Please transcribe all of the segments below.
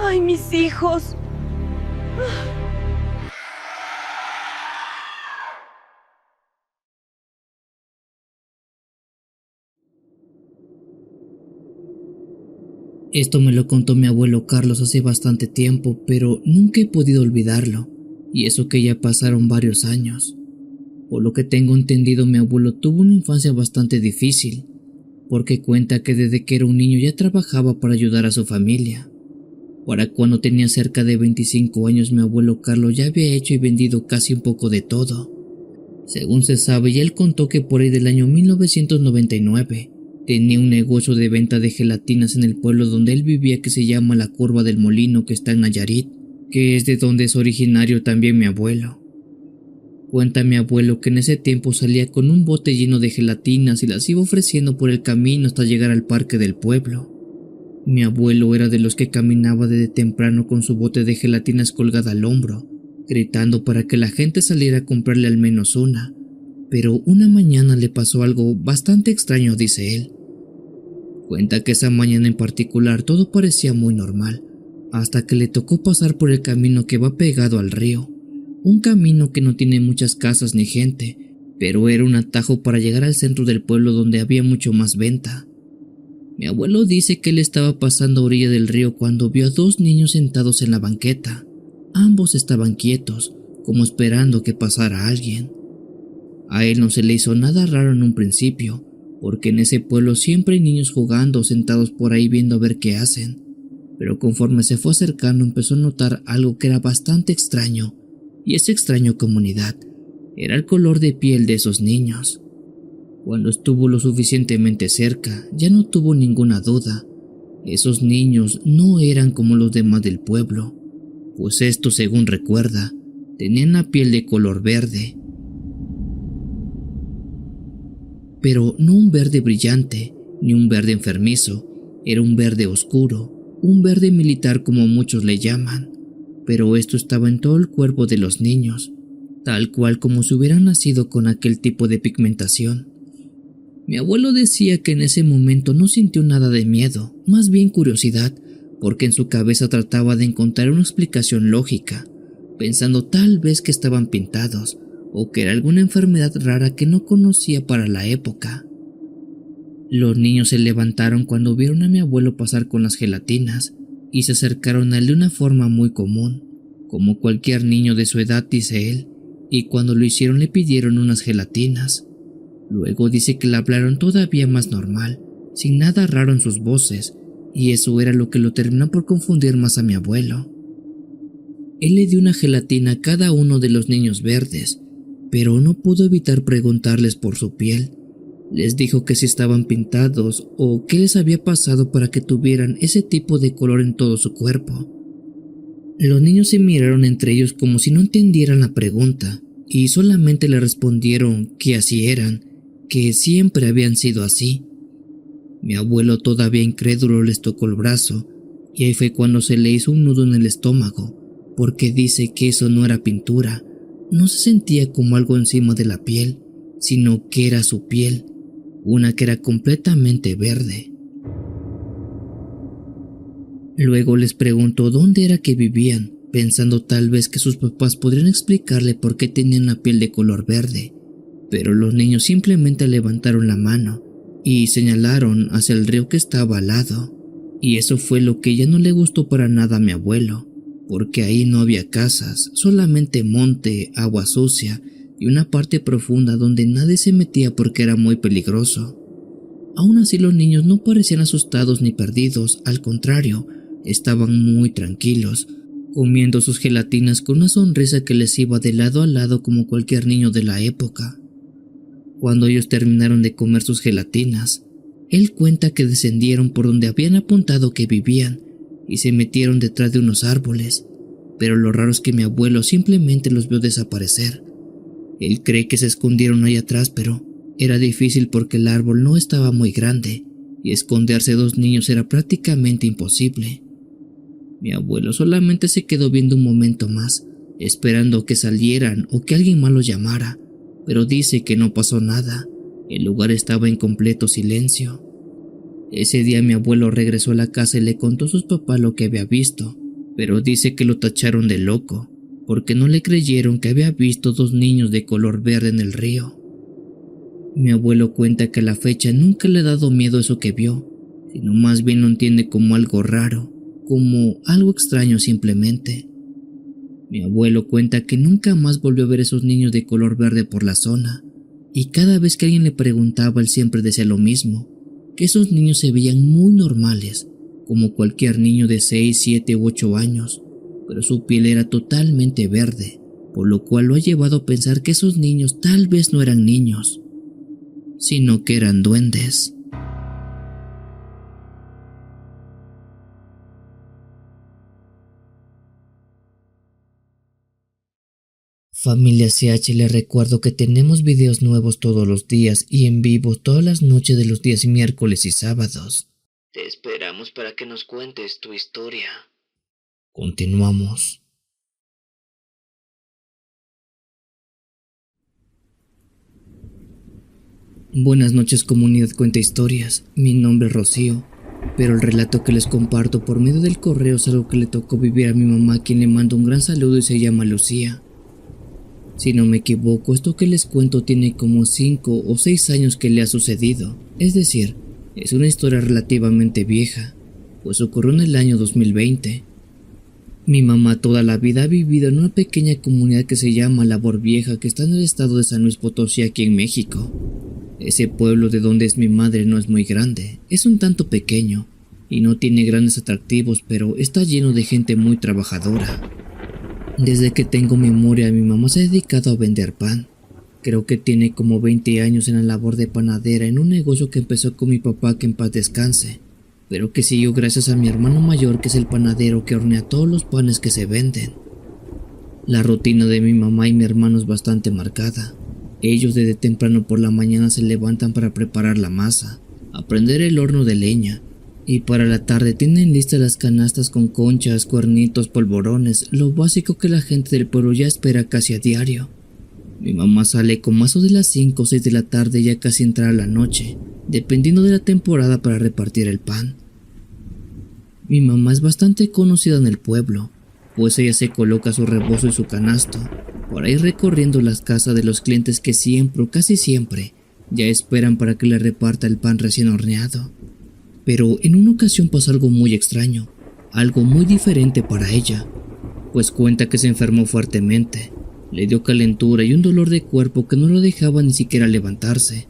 ¡Ay, mis hijos! Esto me lo contó mi abuelo Carlos hace bastante tiempo, pero nunca he podido olvidarlo, y eso que ya pasaron varios años. Por lo que tengo entendido, mi abuelo tuvo una infancia bastante difícil, porque cuenta que desde que era un niño ya trabajaba para ayudar a su familia. Para cuando tenía cerca de 25 años, mi abuelo Carlos ya había hecho y vendido casi un poco de todo. Según se sabe, y él contó que por ahí del año 1999 tenía un negocio de venta de gelatinas en el pueblo donde él vivía que se llama La Curva del Molino, que está en Nayarit, que es de donde es originario también mi abuelo. Cuenta mi abuelo que en ese tiempo salía con un bote lleno de gelatinas y las iba ofreciendo por el camino hasta llegar al parque del pueblo. Mi abuelo era de los que caminaba desde temprano con su bote de gelatinas colgada al hombro, gritando para que la gente saliera a comprarle al menos una. Pero una mañana le pasó algo bastante extraño, dice él. Cuenta que esa mañana en particular todo parecía muy normal, hasta que le tocó pasar por el camino que va pegado al río. Un camino que no tiene muchas casas ni gente, pero era un atajo para llegar al centro del pueblo donde había mucho más venta. Mi abuelo dice que él estaba pasando a orilla del río cuando vio a dos niños sentados en la banqueta. Ambos estaban quietos, como esperando que pasara alguien. A él no se le hizo nada raro en un principio, porque en ese pueblo siempre hay niños jugando sentados por ahí viendo a ver qué hacen. Pero conforme se fue acercando empezó a notar algo que era bastante extraño, y esa extraña comunidad era el color de piel de esos niños. Cuando estuvo lo suficientemente cerca, ya no tuvo ninguna duda. Esos niños no eran como los demás del pueblo, pues estos, según recuerda, tenían la piel de color verde. Pero no un verde brillante, ni un verde enfermizo, era un verde oscuro, un verde militar como muchos le llaman. Pero esto estaba en todo el cuerpo de los niños, tal cual como si hubieran nacido con aquel tipo de pigmentación. Mi abuelo decía que en ese momento no sintió nada de miedo, más bien curiosidad, porque en su cabeza trataba de encontrar una explicación lógica, pensando tal vez que estaban pintados o que era alguna enfermedad rara que no conocía para la época. Los niños se levantaron cuando vieron a mi abuelo pasar con las gelatinas y se acercaron a él de una forma muy común, como cualquier niño de su edad, dice él, y cuando lo hicieron le pidieron unas gelatinas. Luego dice que le hablaron todavía más normal, sin nada raro en sus voces, y eso era lo que lo terminó por confundir más a mi abuelo. Él le dio una gelatina a cada uno de los niños verdes, pero no pudo evitar preguntarles por su piel. Les dijo que si estaban pintados o qué les había pasado para que tuvieran ese tipo de color en todo su cuerpo. Los niños se miraron entre ellos como si no entendieran la pregunta, y solamente le respondieron que así eran, que siempre habían sido así. Mi abuelo, todavía incrédulo, les tocó el brazo, y ahí fue cuando se le hizo un nudo en el estómago, porque dice que eso no era pintura, no se sentía como algo encima de la piel, sino que era su piel, una que era completamente verde. Luego les preguntó dónde era que vivían, pensando tal vez que sus papás podrían explicarle por qué tenían la piel de color verde, pero los niños simplemente levantaron la mano y señalaron hacia el río que estaba al lado, y eso fue lo que ya no le gustó para nada a mi abuelo, porque ahí no había casas, solamente monte, agua sucia y una parte profunda donde nadie se metía porque era muy peligroso. Aún así los niños no parecían asustados ni perdidos, al contrario, estaban muy tranquilos, comiendo sus gelatinas con una sonrisa que les iba de lado a lado como cualquier niño de la época. Cuando ellos terminaron de comer sus gelatinas, él cuenta que descendieron por donde habían apuntado que vivían y se metieron detrás de unos árboles, pero lo raro es que mi abuelo simplemente los vio desaparecer. Él cree que se escondieron ahí atrás, pero era difícil porque el árbol no estaba muy grande y esconderse dos niños era prácticamente imposible. Mi abuelo solamente se quedó viendo un momento más, esperando que salieran o que alguien más los llamara, pero dice que no pasó nada. El lugar estaba en completo silencio. Ese día mi abuelo regresó a la casa y le contó a sus papás lo que había visto, pero dice que lo tacharon de loco, porque no le creyeron que había visto 2 niños de color verde en el río. Mi abuelo cuenta que a la fecha nunca le ha dado miedo eso que vio, sino más bien lo entiende como algo raro, como algo extraño simplemente. Mi abuelo cuenta que nunca más volvió a ver esos niños de color verde por la zona, y cada vez que alguien le preguntaba él siempre decía lo mismo, que esos niños se veían muy normales, como cualquier niño de 6, 7 u 8 años, pero su piel era totalmente verde, por lo cual lo ha llevado a pensar que esos niños tal vez no eran niños, sino que eran duendes. Familia CH, les recuerdo que tenemos videos nuevos todos los días y en vivo todas las noches de los días miércoles y sábados. Te esperamos para que nos cuentes tu historia. Continuamos. Buenas noches, comunidad Cuenta Historias. Mi nombre es Rocío, pero el relato que les comparto por medio del correo es algo que le tocó vivir a mi mamá, quien le mando un gran saludo y se llama Lucía. Si no me equivoco, esto que les cuento tiene como 5 o 6 años que le ha sucedido, es decir, es una historia relativamente vieja, pues ocurrió en el año 2020. Mi mamá toda la vida ha vivido en una pequeña comunidad que se llama Labor Vieja, que está en el estado de San Luis Potosí, aquí en México. Ese pueblo de donde es mi madre no es muy grande, es un tanto pequeño y no tiene grandes atractivos, pero está lleno de gente muy trabajadora. Desde que tengo memoria, mi mamá se ha dedicado a vender pan. Creo que tiene como 20 años en la labor de panadera en un negocio que empezó con mi papá, que en paz descanse, pero que siguió gracias a mi hermano mayor, que es el panadero que hornea todos los panes que se venden. La rutina de mi mamá y mi hermano es bastante marcada. Ellos desde temprano por la mañana se levantan para preparar la masa, prender el horno de leña, y para la tarde tienen listas las canastas con conchas, cuernitos, polvorones, lo básico que la gente del pueblo ya espera casi a diario. Mi mamá sale como eso de las 5 o 6 de la tarde, ya casi entrada la noche, dependiendo de la temporada, para repartir el pan. Mi mamá es bastante conocida en el pueblo, pues ella se coloca su rebozo y su canasto para ir recorriendo las casas de los clientes que siempre o casi siempre ya esperan para que le reparta el pan recién horneado. Pero en una ocasión pasó algo muy extraño, algo muy diferente para ella, pues cuenta que se enfermó fuertemente, le dio calentura y un dolor de cuerpo que no lo dejaba ni siquiera levantarse,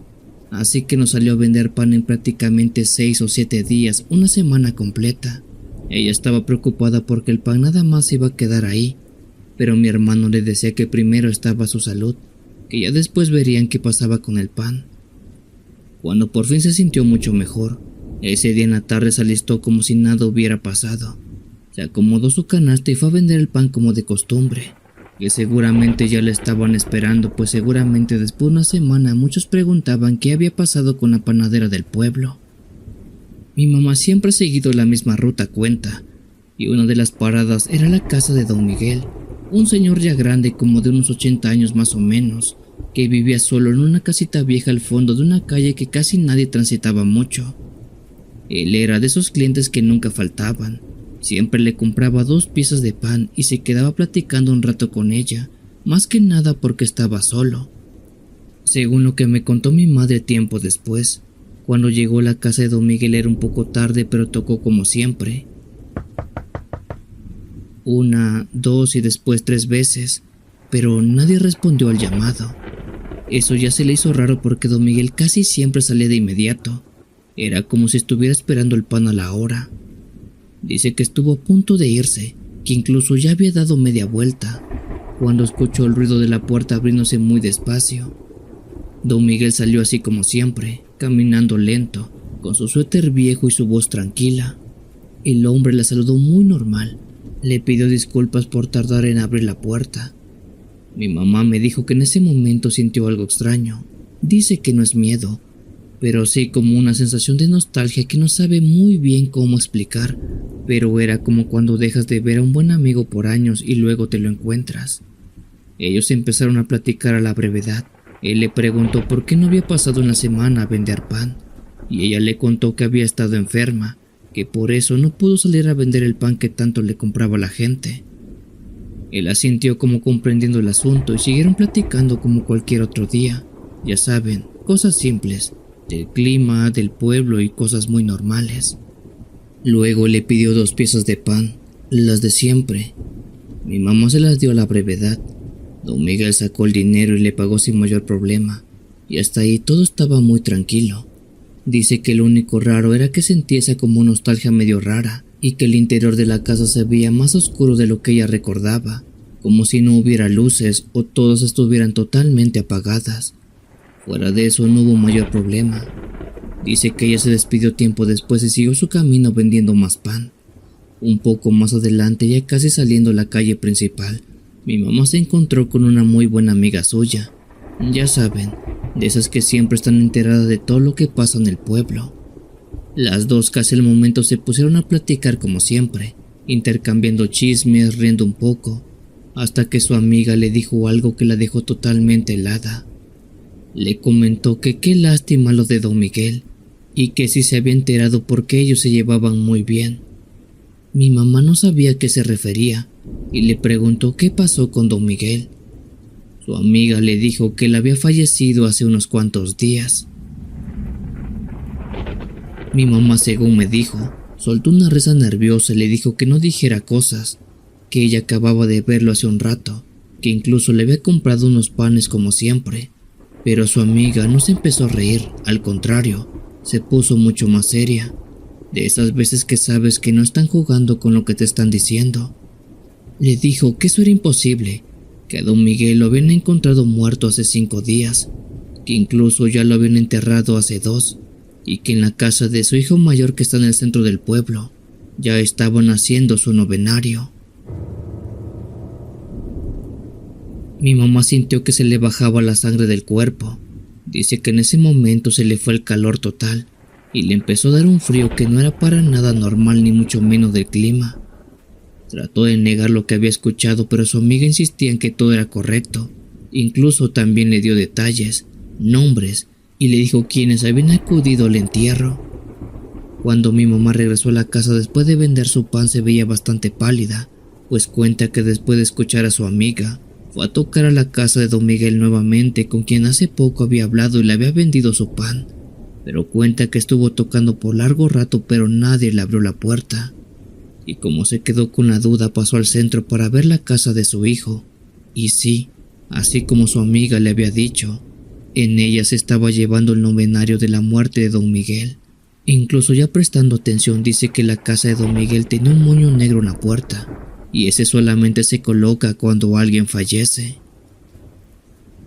así que nos salió a vender pan en prácticamente 6 o 7 días, una semana completa. Ella estaba preocupada porque el pan nada más iba a quedar ahí, pero mi hermano le decía que primero estaba su salud, que ya después verían qué pasaba con el pan. Cuando por fin se sintió mucho mejor, ese día en la tarde se alistó como si nada hubiera pasado. Se acomodó su canasta y fue a vender el pan como de costumbre, que seguramente ya le estaban esperando, pues seguramente después de una semana muchos preguntaban qué había pasado con la panadera del pueblo. Mi mamá siempre ha seguido la misma ruta, cuenta, y una de las paradas era la casa de don Miguel, un señor ya grande, como de unos 80 años más o menos, que vivía solo en una casita vieja al fondo de una calle que casi nadie transitaba mucho. Él era de esos clientes que nunca faltaban. Siempre le compraba 2 piezas de pan y se quedaba platicando un rato con ella, más que nada porque estaba solo. Según lo que me contó mi madre tiempo después, cuando llegó a la casa de don Miguel era un poco tarde, pero tocó como siempre. 1, 2 y después 3 veces, pero nadie respondió al llamado. Eso ya se le hizo raro porque don Miguel casi siempre salía de inmediato. Era como si estuviera esperando el pan a la hora. Dice que estuvo a punto de irse, que incluso ya había dado media vuelta, cuando escuchó el ruido de la puerta abriéndose muy despacio. Don Miguel salió así como siempre, caminando lento, con su suéter viejo y su voz tranquila. El hombre la saludó muy normal, le pidió disculpas por tardar en abrir la puerta. Mi mamá me dijo que en ese momento sintió algo extraño. Dice que no es miedo, pero sí como una sensación de nostalgia que no sabe muy bien cómo explicar, pero era como cuando dejas de ver a un buen amigo por años y luego te lo encuentras. Ellos empezaron a platicar a la brevedad. Él le preguntó por qué no había pasado una semana a vender pan, y ella le contó que había estado enferma, que por eso no pudo salir a vender el pan que tanto le compraba la gente. Él asintió como comprendiendo el asunto y siguieron platicando como cualquier otro día. Ya saben, cosas simples, del clima, del pueblo y cosas muy normales. Luego le pidió 2 piezas de pan, las de siempre. Mi mamá se las dio a la brevedad. Don Miguel sacó el dinero y le pagó sin mayor problema, y hasta ahí todo estaba muy tranquilo. Dice que lo único raro era que sentía esa como nostalgia medio rara, y que el interior de la casa se veía más oscuro de lo que ella recordaba, como si no hubiera luces o todas estuvieran totalmente apagadas. Fuera de eso no hubo mayor problema. Dice que ella se despidió tiempo después y siguió su camino vendiendo más pan. Un poco más adelante, ya casi saliendo a la calle principal, mi mamá se encontró con una muy buena amiga suya. Ya saben, de esas que siempre están enteradas de todo lo que pasa en el pueblo. Las dos casi al momento se pusieron a platicar como siempre, intercambiando chismes, riendo un poco, hasta que su amiga le dijo algo que la dejó totalmente helada. Le comentó que qué lástima lo de Don Miguel, y que sí se había enterado porque ellos se llevaban muy bien. Mi mamá no sabía a qué se refería, y le preguntó qué pasó con Don Miguel. Su amiga le dijo que él había fallecido hace unos cuantos días. Mi mamá, según me dijo, soltó una risa nerviosa y le dijo que no dijera cosas, que ella acababa de verlo hace un rato, que incluso le había comprado unos panes como siempre. Pero su amiga no se empezó a reír, al contrario, se puso mucho más seria. De esas veces que sabes que no están jugando con lo que te están diciendo. Le dijo que eso era imposible, que a Don Miguel lo habían encontrado muerto hace 5 días, que incluso ya lo habían enterrado hace 2, y que en la casa de su hijo mayor que está en el centro del pueblo, ya estaban haciendo su novenario. Mi mamá sintió que se le bajaba la sangre del cuerpo. Dice que en ese momento se le fue el calor total, y le empezó a dar un frío que no era para nada normal ni mucho menos del clima. Trató de negar lo que había escuchado, pero su amiga insistía en que todo era correcto. Incluso también le dio detalles, nombres, y le dijo quiénes habían acudido al entierro. Cuando mi mamá regresó a la casa después de vender su pan se veía bastante pálida, pues cuenta que después de escuchar a su amiga, fue a tocar a la casa de Don Miguel nuevamente, con quien hace poco había hablado y le había vendido su pan. Pero cuenta que estuvo tocando por largo rato, pero nadie le abrió la puerta. Y como se quedó con la duda, pasó al centro para ver la casa de su hijo. Y sí, así como su amiga le había dicho, en ella se estaba llevando el novenario de la muerte de Don Miguel. Incluso ya prestando atención, dice que la casa de Don Miguel tenía un moño negro en la puerta, y ese solamente se coloca cuando alguien fallece.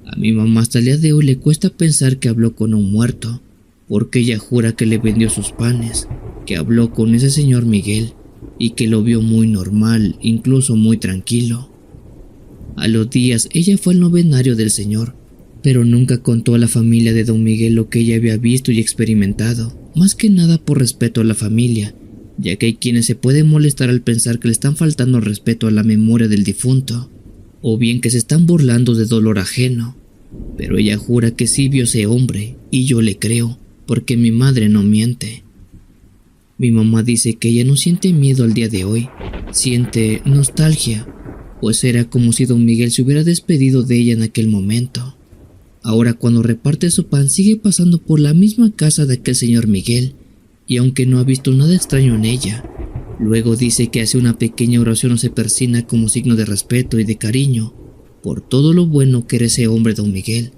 A mi mamá hasta el día de hoy le cuesta pensar que habló con un muerto, porque ella jura que le vendió sus panes, que habló con ese señor Miguel, y que lo vio muy normal, incluso muy tranquilo. A los días ella fue al novenario del señor, pero nunca contó a la familia de Don Miguel lo que ella había visto y experimentado, más que nada por respeto a la familia, ya que hay quienes se pueden molestar al pensar que le están faltando respeto a la memoria del difunto, o bien que se están burlando de dolor ajeno. Pero ella jura que sí vio ese hombre, y yo le creo, porque mi madre no miente. Mi mamá dice que ella no siente miedo al día de hoy, siente nostalgia, pues era como si Don Miguel se hubiera despedido de ella en aquel momento. Ahora cuando reparte su pan sigue pasando por la misma casa de aquel señor Miguel, y aunque no ha visto nada extraño en ella, luego dice que hace una pequeña oración o se persina como signo de respeto y de cariño por todo lo bueno que era ese hombre Don Miguel,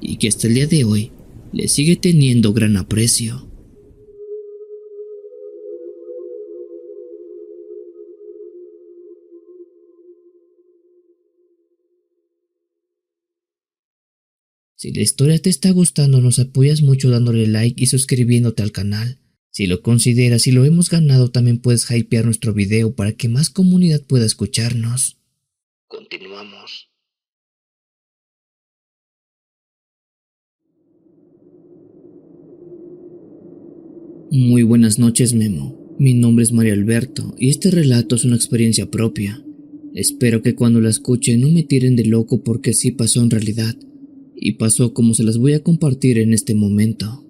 y que hasta el día de hoy le sigue teniendo gran aprecio. Si la historia te está gustando, nos apoyas mucho dándole like y suscribiéndote al canal. Si lo consideras y lo hemos ganado, también puedes hypear nuestro video para que más comunidad pueda escucharnos. Continuamos. Muy buenas noches, Memo. Mi nombre es Mario Alberto y este relato es una experiencia propia. Espero que cuando la escuchen no me tiren de loco porque sí pasó en realidad. Y pasó como se las voy a compartir en este momento.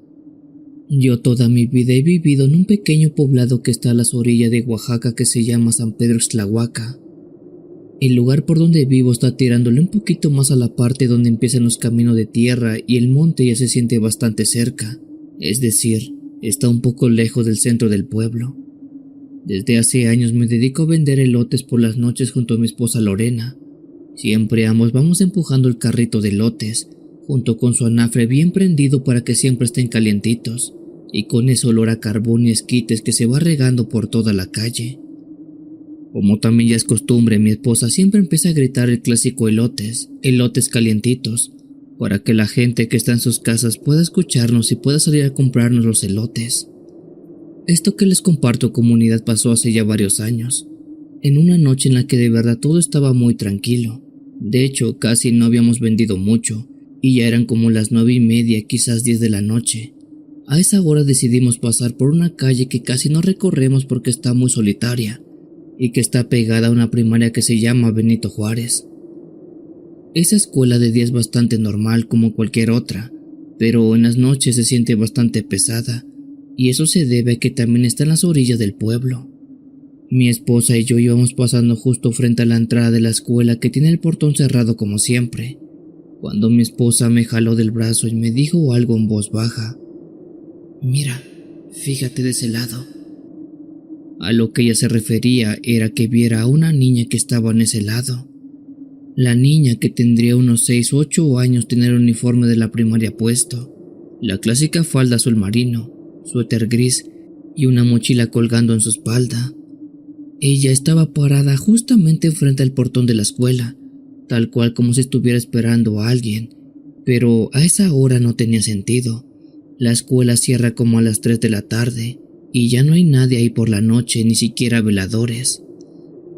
Yo toda mi vida he vivido en un pequeño poblado que está a las orillas de Oaxaca que se llama San Pedro Ixtlahuaca. El lugar por donde vivo está tirándole un poquito más a la parte donde empiezan los caminos de tierra y el monte ya se siente bastante cerca, es decir, está un poco lejos del centro del pueblo. Desde hace años me dedico a vender elotes por las noches junto a mi esposa Lorena. Siempre ambos vamos empujando el carrito de elotes, junto con su anafre bien prendido para que siempre estén calientitos, y con ese olor a carbón y esquites que se va regando por toda la calle. Como también ya es costumbre, mi esposa siempre empieza a gritar el clásico elotes, elotes calientitos, para que la gente que está en sus casas pueda escucharnos y pueda salir a comprarnos los elotes. Esto que les comparto, comunidad, pasó hace ya varios años, en una noche en la que de verdad todo estaba muy tranquilo. De hecho, casi no habíamos vendido mucho, y ya eran como las 9:30, quizás 10 de la noche. A esa hora decidimos pasar por una calle que casi no recorremos porque está muy solitaria, y que está pegada a una primaria que se llama Benito Juárez. Esa escuela de día es bastante normal como cualquier otra, pero en las noches se siente bastante pesada, y eso se debe a que también está en las orillas del pueblo. Mi esposa y yo íbamos pasando justo frente a la entrada de la escuela que tiene el portón cerrado como siempre, cuando mi esposa me jaló del brazo y me dijo algo en voz baja. «Mira, fíjate de ese lado». A lo que ella se refería era que viera a una niña que estaba en ese lado. La niña, que tendría unos 6 u 8 años, tenía el uniforme de la primaria puesto, la clásica falda azul marino, suéter gris y una mochila colgando en su espalda. Ella estaba parada justamente enfrente al portón de la escuela, tal cual como si estuviera esperando a alguien, pero a esa hora no tenía sentido. La escuela cierra como a las 3 de la tarde y ya no hay nadie ahí por la noche, ni siquiera veladores.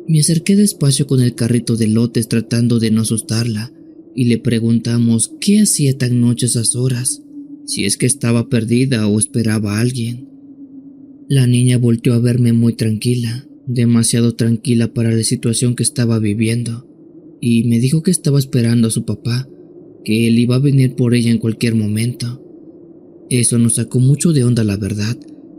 Me acerqué despacio con el carrito de elotes tratando de no asustarla y le preguntamos qué hacía tan noche a esas horas, si es que estaba perdida o esperaba a alguien. La niña volteó a verme muy tranquila, demasiado tranquila para la situación que estaba viviendo, y me dijo que estaba esperando a su papá, que él iba a venir por ella en cualquier momento. Eso nos sacó mucho de onda, la verdad,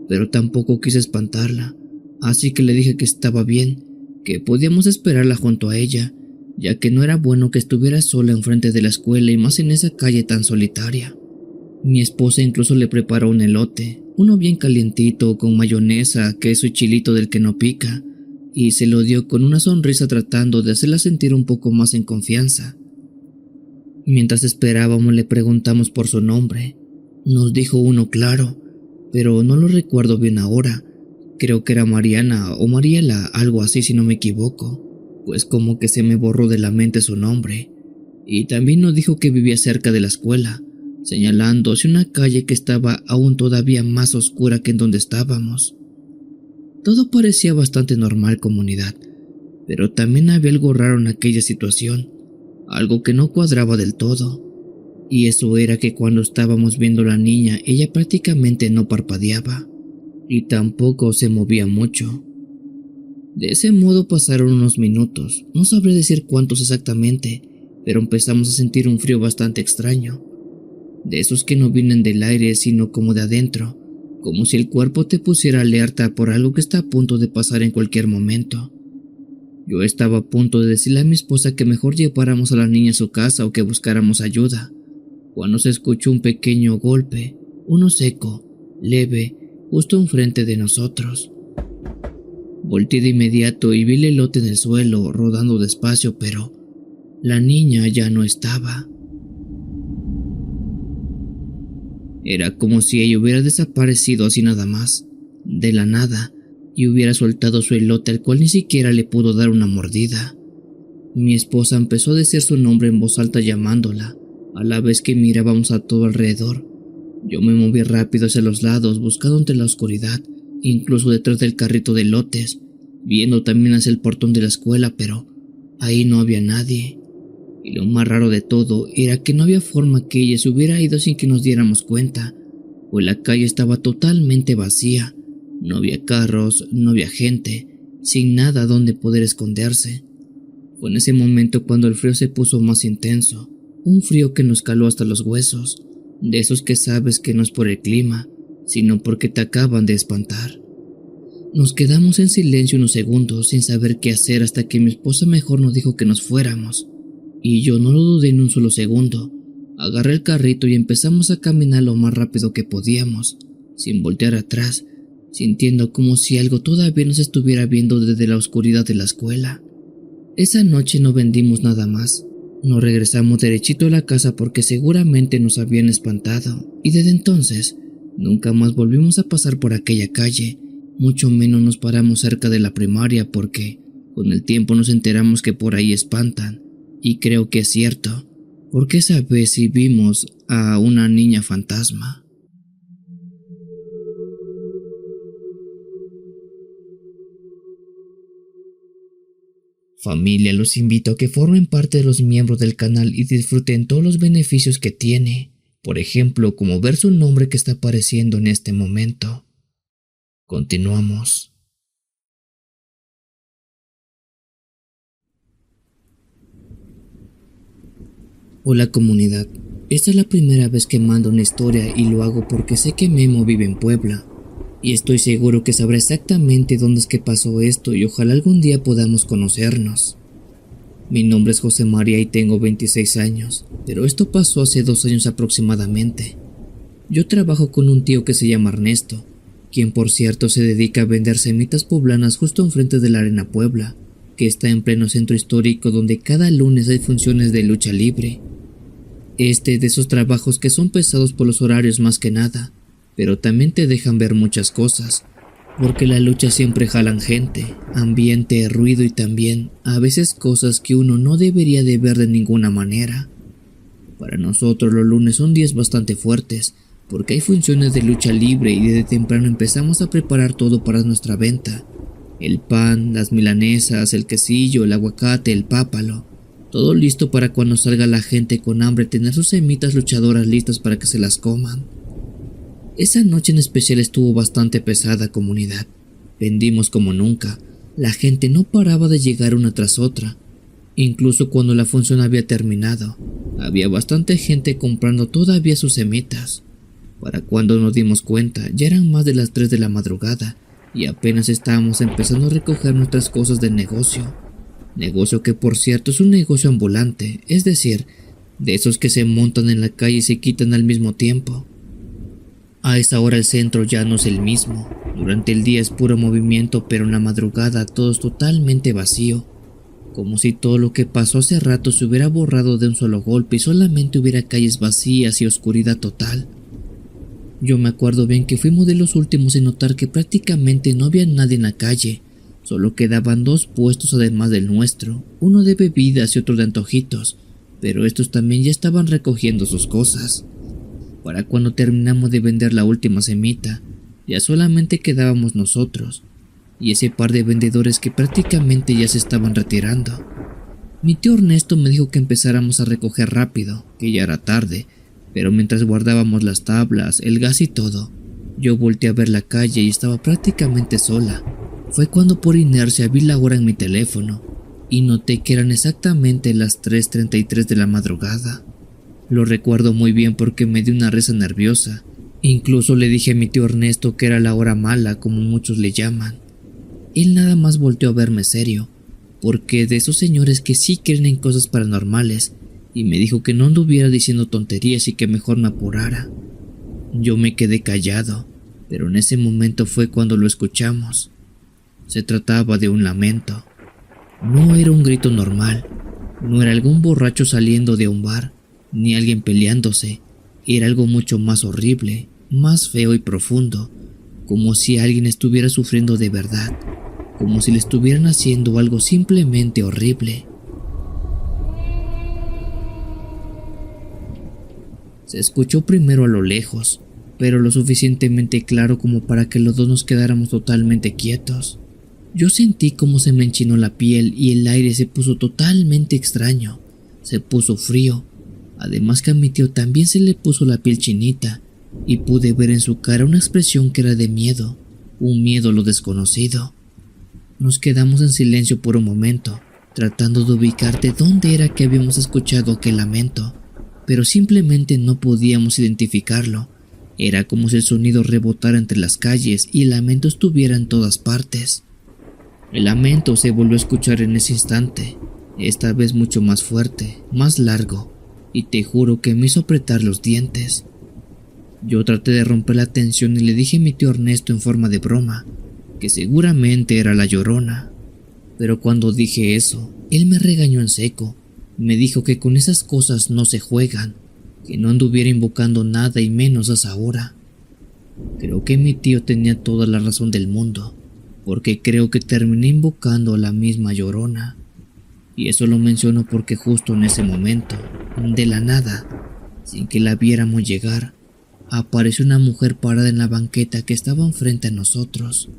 pero tampoco quise espantarla, así que le dije que estaba bien, que podíamos esperarla junto a ella, ya que no era bueno que estuviera sola enfrente de la escuela y más en esa calle tan solitaria. Mi esposa incluso le preparó un elote, uno bien calientito con mayonesa, queso y chilito del que no pica, y se lo dio con una sonrisa tratando de hacerla sentir un poco más en confianza. Mientras esperábamos le preguntamos por su nombre. Nos dijo uno claro, pero no lo recuerdo bien ahora. Creo que era Mariana o Mariela, algo así si no me equivoco, pues como que se me borró de la mente su nombre. Y también nos dijo que vivía cerca de la escuela, señalando hacia una calle que estaba aún todavía más oscura que en donde estábamos. Todo parecía bastante normal, comunidad, pero también había algo raro en aquella situación, algo que no cuadraba del todo, y eso era que cuando estábamos viendo a la niña, ella prácticamente no parpadeaba, y tampoco se movía mucho. De ese modo pasaron unos minutos, no sabré decir cuántos exactamente, pero empezamos a sentir un frío bastante extraño, de esos que no vienen del aire sino como de adentro, como si el cuerpo te pusiera alerta por algo que está a punto de pasar en cualquier momento. Yo estaba a punto de decirle a mi esposa que mejor lleváramos a la niña a su casa o que buscáramos ayuda, cuando se escuchó un pequeño golpe, uno seco, leve, justo enfrente de nosotros. Volteé de inmediato y vi el elote en el suelo, rodando despacio, pero la niña ya no estaba. Era como si ella hubiera desaparecido así nada más, de la nada, y hubiera soltado su elote al cual ni siquiera le pudo dar una mordida. Mi esposa empezó a decir su nombre en voz alta llamándola, a la vez que mirábamos a todo alrededor. Yo me moví rápido hacia los lados, buscando entre la oscuridad, incluso detrás del carrito de elotes, viendo también hacia el portón de la escuela, pero ahí no había nadie. Y lo más raro de todo era que no había forma que ella se hubiera ido sin que nos diéramos cuenta, pues la calle estaba totalmente vacía. No había carros, no había gente, sin nada donde poder esconderse. Fue en ese momento cuando el frío se puso más intenso, un frío que nos caló hasta los huesos, de esos que sabes que no es por el clima, sino porque te acaban de espantar. Nos quedamos en silencio unos segundos sin saber qué hacer hasta que mi esposa mejor nos dijo que nos fuéramos. Y yo no lo dudé en un solo segundo. Agarré el carrito y empezamos a caminar lo más rápido que podíamos, sin voltear atrás, sintiendo como si algo todavía nos estuviera viendo desde la oscuridad de la escuela. Esa noche no vendimos nada más. Nos regresamos derechito a la casa porque seguramente nos habían espantado, y desde entonces nunca más volvimos a pasar por aquella calle, mucho menos nos paramos cerca de la primaria porque con el tiempo nos enteramos que por ahí espantan, y creo que es cierto, porque esa vez sí vimos a una niña fantasma. Familia, los invito a que formen parte de los miembros del canal y disfruten todos los beneficios que tiene, por ejemplo, como ver su nombre que está apareciendo en este momento. Continuamos. Hola comunidad, esta es la primera vez que mando una historia y lo hago porque sé que Memo vive en Puebla. Y estoy seguro que sabrá exactamente dónde es que pasó esto y ojalá algún día podamos conocernos. Mi nombre es José María y tengo 26 años, pero esto pasó hace 2 años aproximadamente. Yo trabajo con un tío que se llama Ernesto, quien por cierto se dedica a vender semitas poblanas justo enfrente de la Arena Puebla, que está en pleno centro histórico donde cada lunes hay funciones de lucha libre. De esos trabajos que son pesados por los horarios más que nada, pero también te dejan ver muchas cosas, porque la lucha siempre jalan gente, ambiente, ruido y también, a veces cosas que uno no debería de ver de ninguna manera. Para nosotros los lunes son días bastante fuertes, porque hay funciones de lucha libre y desde temprano empezamos a preparar todo para nuestra venta. El pan, las milanesas, el quesillo, el aguacate, el pápalo, todo listo para cuando salga la gente con hambre tener sus semitas luchadoras listas para que se las coman. Esa noche en especial estuvo bastante pesada, comunidad. Vendimos como nunca. La gente no paraba de llegar una tras otra. Incluso cuando la función había terminado, había bastante gente comprando todavía sus semitas. Para cuando nos dimos cuenta, ya eran más de las 3 de la madrugada y apenas estábamos empezando a recoger nuestras cosas del negocio. Negocio que por cierto es un negocio ambulante, es decir, de esos que se montan en la calle y se quitan al mismo tiempo. A esa hora el centro ya no es el mismo. Durante el día es puro movimiento, pero en la madrugada todo es totalmente vacío. Como si todo lo que pasó hace rato se hubiera borrado de un solo golpe y solamente hubiera calles vacías y oscuridad total. Yo me acuerdo bien que fuimos de los últimos en notar que prácticamente no había nadie en la calle. Solo quedaban 2 puestos además del nuestro, uno de bebidas y otro de antojitos, pero estos también ya estaban recogiendo sus cosas. Para cuando terminamos de vender la última semita, ya solamente quedábamos nosotros y ese par de vendedores que prácticamente ya se estaban retirando. Mi tío Ernesto me dijo que empezáramos a recoger rápido, que ya era tarde, pero mientras guardábamos las tablas, el gas y todo, yo volteé a ver la calle y estaba prácticamente sola. Fue cuando por inercia vi la hora en mi teléfono y noté que eran exactamente las 3:33 de la madrugada. Lo recuerdo muy bien porque me dio una risa nerviosa. Incluso le dije a mi tío Ernesto que era la hora mala, como muchos le llaman. Él nada más volteó a verme serio, porque de esos señores que sí creen en cosas paranormales, y me dijo que no anduviera diciendo tonterías y que mejor me apurara. Yo me quedé callado, pero en ese momento fue cuando lo escuchamos. Se trataba de un lamento. No era un grito normal, no era algún borracho saliendo de un bar, ni alguien peleándose. Era algo mucho más horrible, más feo y profundo, como si alguien estuviera sufriendo de verdad, como si le estuvieran haciendo algo simplemente horrible. Se escuchó primero a lo lejos, pero lo suficientemente claro como para que los dos nos quedáramos totalmente quietos. Yo sentí como se me enchinó la piel y el aire se puso totalmente extraño, se puso frío. Además que a mi tío también se le puso la piel chinita y pude ver en su cara una expresión que era de miedo, un miedo a lo desconocido. Nos quedamos en silencio por un momento, tratando de ubicar de dónde era que habíamos escuchado aquel lamento, pero simplemente no podíamos identificarlo. Era como si el sonido rebotara entre las calles y el lamento estuviera en todas partes. El lamento se volvió a escuchar en ese instante, esta vez mucho más fuerte, más largo, y te juro que me hizo apretar los dientes. Yo traté de romper la tensión y le dije a mi tío Ernesto en forma de broma, que seguramente era la Llorona. Pero cuando dije eso, él me regañó en seco. Me dijo que con esas cosas no se juegan, que no anduviera invocando nada y menos a esa hora. Creo que mi tío tenía toda la razón del mundo, porque creo que terminé invocando a la misma Llorona. Y eso lo menciono porque justo en ese momento, de la nada, sin que la viéramos llegar, apareció una mujer parada en la banqueta que estaba enfrente a nosotros.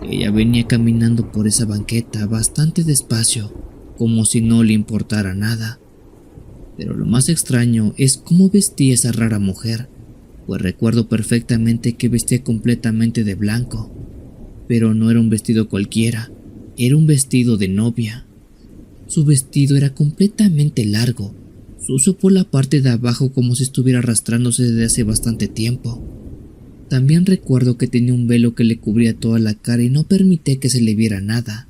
Ella venía caminando por esa banqueta bastante despacio, como si no le importara nada. Pero lo más extraño es cómo vestía esa rara mujer, pues recuerdo perfectamente que vestía completamente de blanco. Pero no era un vestido cualquiera, era un vestido de novia. Su vestido era completamente largo, sucio por la parte de abajo como si estuviera arrastrándose desde hace bastante tiempo. También recuerdo que tenía un velo que le cubría toda la cara y no permitía que se le viera nada.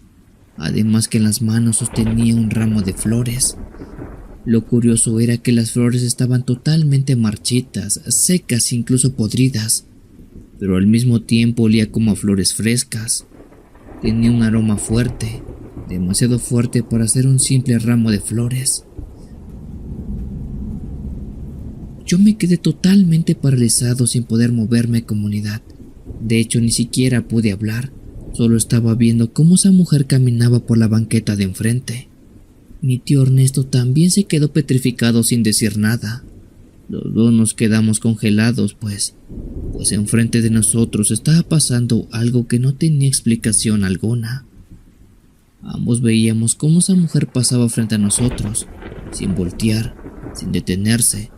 Además que en las manos sostenía un ramo de flores. Lo curioso era que las flores estaban totalmente marchitas, secas e incluso podridas, pero al mismo tiempo olía como a flores frescas. Tenía un aroma fuerte, demasiado fuerte para ser un simple ramo de flores. Yo me quedé totalmente paralizado sin poder moverme como unidad. De hecho, ni siquiera pude hablar, solo estaba viendo cómo esa mujer caminaba por la banqueta de enfrente. Mi tío Ernesto también se quedó petrificado sin decir nada. Los dos nos quedamos congelados, pues enfrente de nosotros estaba pasando algo que no tenía explicación alguna. Ambos veíamos cómo esa mujer pasaba frente a nosotros, sin voltear, sin detenerse,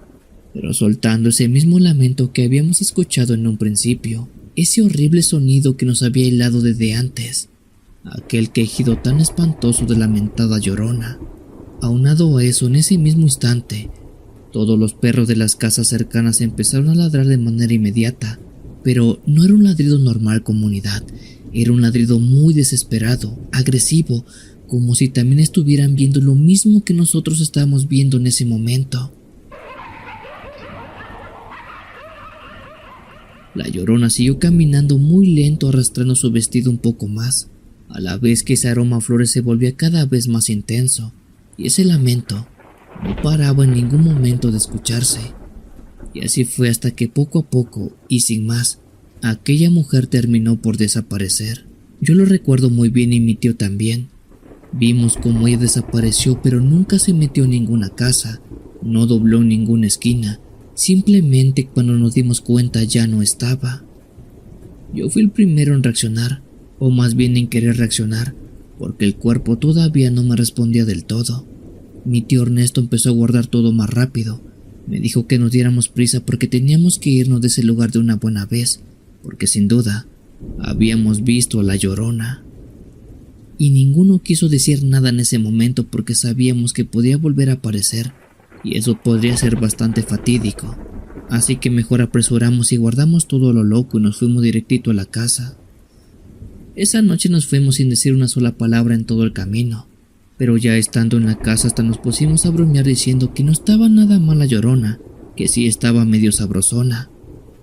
pero soltando ese mismo lamento que habíamos escuchado en un principio, ese horrible sonido que nos había helado desde antes, aquel quejido tan espantoso de la mentada Llorona. Aunado a eso, en ese mismo instante, todos los perros de las casas cercanas empezaron a ladrar de manera inmediata, pero no era un ladrido normal como unidad, era un ladrido muy desesperado, agresivo, como si también estuvieran viendo lo mismo que nosotros estábamos viendo en ese momento. La Llorona siguió caminando muy lento, arrastrando su vestido un poco más, a la vez que ese aroma a flores se volvía cada vez más intenso, y ese lamento no paraba en ningún momento de escucharse. Y así fue hasta que poco a poco, y sin más, aquella mujer terminó por desaparecer. Yo lo recuerdo muy bien y mi tío también. Vimos cómo ella desapareció, pero nunca se metió en ninguna casa, no dobló en ninguna esquina. Simplemente cuando nos dimos cuenta ya no estaba. Yo fui el primero en reaccionar, o más bien en querer reaccionar, porque el cuerpo todavía no me respondía del todo. Mi tío Ernesto empezó a guardar todo más rápido. Me dijo que nos diéramos prisa porque teníamos que irnos de ese lugar de una buena vez, porque sin duda habíamos visto a la Llorona. Y ninguno quiso decir nada en ese momento porque sabíamos que podía volver a aparecer, y eso podría ser bastante fatídico. Así que mejor apresuramos y guardamos todo lo loco y nos fuimos directito a la casa. Esa noche nos fuimos sin decir una sola palabra en todo el camino, pero ya estando en la casa hasta nos pusimos a bromear diciendo que no estaba nada mal la Llorona, que sí estaba medio sabrosona,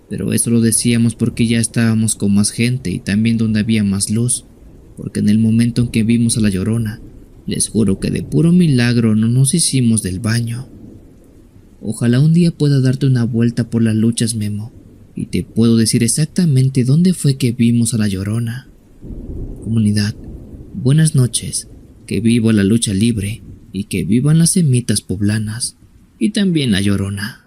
pero eso lo decíamos porque ya estábamos con más gente y también donde había más luz, porque en el momento en que vimos a la Llorona, les juro que de puro milagro no nos hicimos del baño. Ojalá un día pueda darte una vuelta por las luchas, Memo, y te puedo decir exactamente dónde fue que vimos a la Llorona. Comunidad, buenas noches, que viva la lucha libre y que vivan las semitas poblanas y también la Llorona.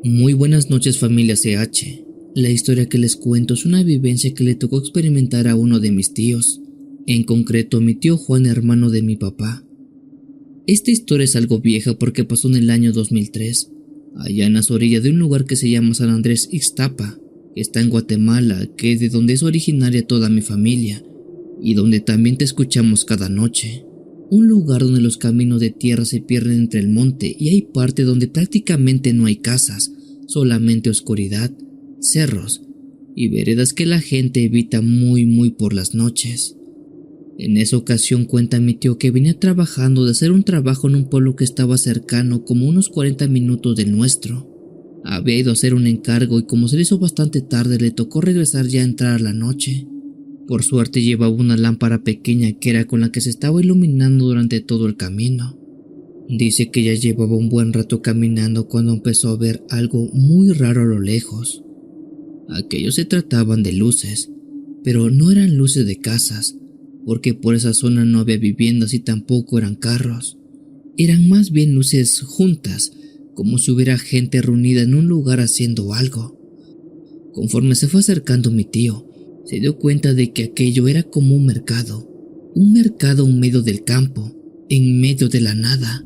Muy buenas noches, familia CH. La historia que les cuento es una vivencia que le tocó experimentar a uno de mis tíos, en concreto mi tío Juan, hermano de mi papá. Esta historia es algo vieja porque pasó en el año 2003, allá en las orillas de un lugar que se llama San Andrés Ixtapa, que está en Guatemala, que es de donde es originaria toda mi familia, y donde también te escuchamos cada noche. Un lugar donde los caminos de tierra se pierden entre el monte y hay parte donde prácticamente no hay casas, solamente oscuridad, cerros y veredas que la gente evita muy por las noches. En esa ocasión cuenta mi tío que venía trabajando de hacer un trabajo en un pueblo que estaba cercano, como unos 40 minutos del nuestro. Había ido a hacer un encargo y como se le hizo bastante tarde le tocó regresar ya a entrar la noche. Por suerte llevaba una lámpara pequeña que era con la que se estaba iluminando durante todo el camino. Dice que ya llevaba un buen rato caminando cuando empezó a ver algo muy raro a lo lejos. Aquellos se trataban de luces, pero no eran luces de casas, porque por esa zona no había viviendas y tampoco eran carros. Eran más bien luces juntas, como si hubiera gente reunida en un lugar haciendo algo. Conforme se fue acercando mi tío, se dio cuenta de que aquello era como un mercado en medio del campo, en medio de la nada.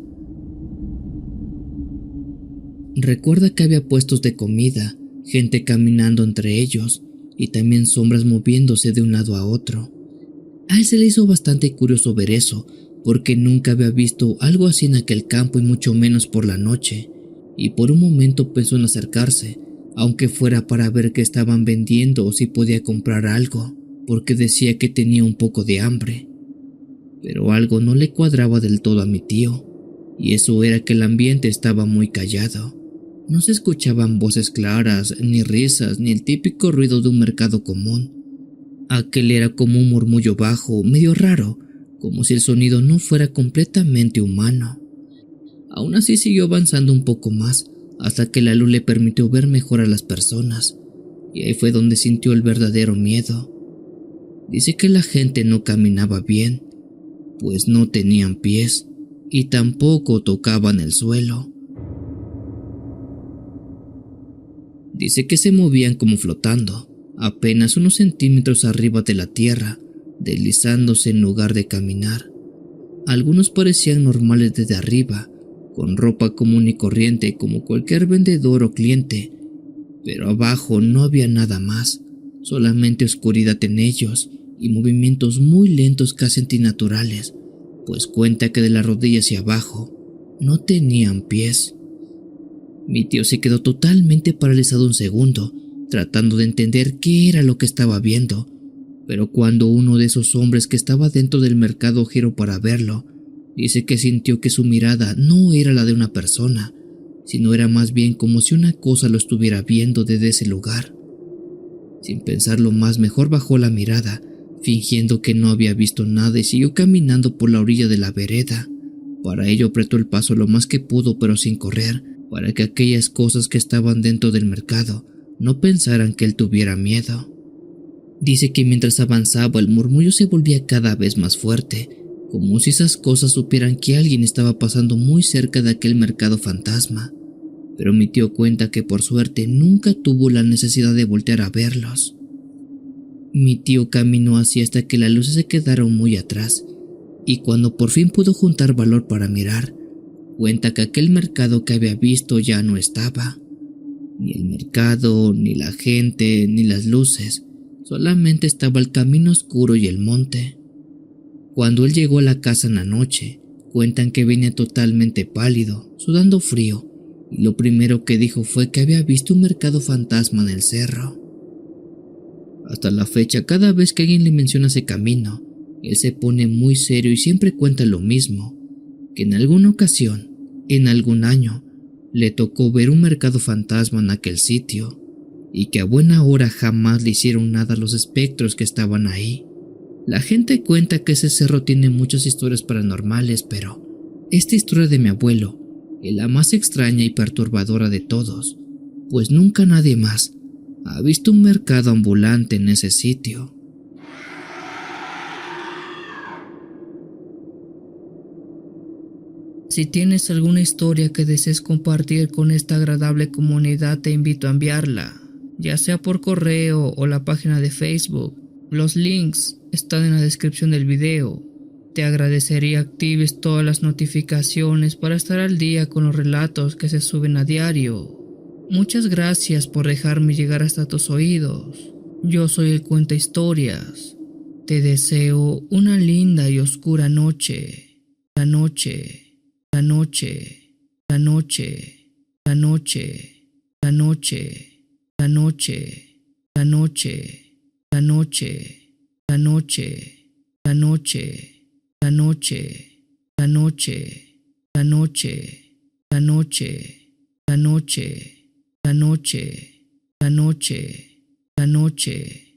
Recuerda que había puestos de comida, gente caminando entre ellos y también sombras moviéndose de un lado a otro. A él se le hizo bastante curioso ver eso, porque nunca había visto algo así en aquel campo y mucho menos por la noche, y por un momento pensó en acercarse, aunque fuera para ver qué estaban vendiendo o si podía comprar algo, porque decía que tenía un poco de hambre. Pero algo no le cuadraba del todo a mi tío, y eso era que el ambiente estaba muy callado. No se escuchaban voces claras, ni risas, ni el típico ruido de un mercado común. Aquel era como un murmullo bajo, medio raro, como si el sonido no fuera completamente humano. Aún así siguió avanzando un poco más, hasta que la luz le permitió ver mejor a las personas, y ahí fue donde sintió el verdadero miedo. Dice que la gente no caminaba bien, pues no tenían pies, y tampoco tocaban el suelo. Dice que se movían como flotando, apenas unos centímetros arriba de la tierra, deslizándose en lugar de caminar. Algunos parecían normales desde arriba, con ropa común y corriente como cualquier vendedor o cliente, pero abajo no había nada más, solamente oscuridad en ellos y movimientos muy lentos, casi antinaturales, pues cuenta que de la rodilla hacia abajo no tenían pies. Mi tío se quedó totalmente paralizado un segundo, tratando de entender qué era lo que estaba viendo, pero cuando uno de esos hombres que estaba dentro del mercado giró para verlo, dice que sintió que su mirada no era la de una persona, sino era más bien como si una cosa lo estuviera viendo desde ese lugar. Sin pensarlo más, mejor bajó la mirada, fingiendo que no había visto nada y siguió caminando por la orilla de la vereda. Para ello apretó el paso lo más que pudo, pero sin correr, para que aquellas cosas que estaban dentro del mercado no pensaran que él tuviera miedo. Dice que mientras avanzaba el murmullo se volvía cada vez más fuerte, como si esas cosas supieran que alguien estaba pasando muy cerca de aquel mercado fantasma. Pero mi tío cuenta que por suerte nunca tuvo la necesidad de voltear a verlos. Mi tío caminó así hasta que las luces se quedaron muy atrás, y cuando por fin pudo juntar valor para mirar, cuenta que aquel mercado que había visto ya no estaba. Ni el mercado, ni la gente, ni las luces, solamente estaba el camino oscuro y el monte. Cuando él llegó a la casa en la noche, cuentan que venía totalmente pálido, sudando frío, y lo primero que dijo fue que había visto un mercado fantasma en el cerro. Hasta la fecha, cada vez que alguien le menciona ese camino, él se pone muy serio y siempre cuenta lo mismo, que en alguna ocasión, en algún año, le tocó ver un mercado fantasma en aquel sitio, y que a buena hora jamás le hicieron nada a los espectros que estaban ahí. La gente cuenta que ese cerro tiene muchas historias paranormales, pero esta historia de mi abuelo es la más extraña y perturbadora de todos, pues nunca nadie más ha visto un mercado ambulante en ese sitio. Si tienes alguna historia que desees compartir con esta agradable comunidad, te invito a enviarla, ya sea por correo o la página de Facebook. Los links están en la descripción del video. Te agradecería actives todas las notificaciones para estar al día con los relatos que se suben a diario. Muchas gracias por dejarme llegar hasta tus oídos. Yo soy el Cuenta Historias. Te deseo una linda y oscura noche. La noche, la noche, la noche, la noche, la noche, la noche, la noche, la noche, la noche, la noche, la noche, la noche, la noche, la noche, la noche, la noche, la noche, la noche.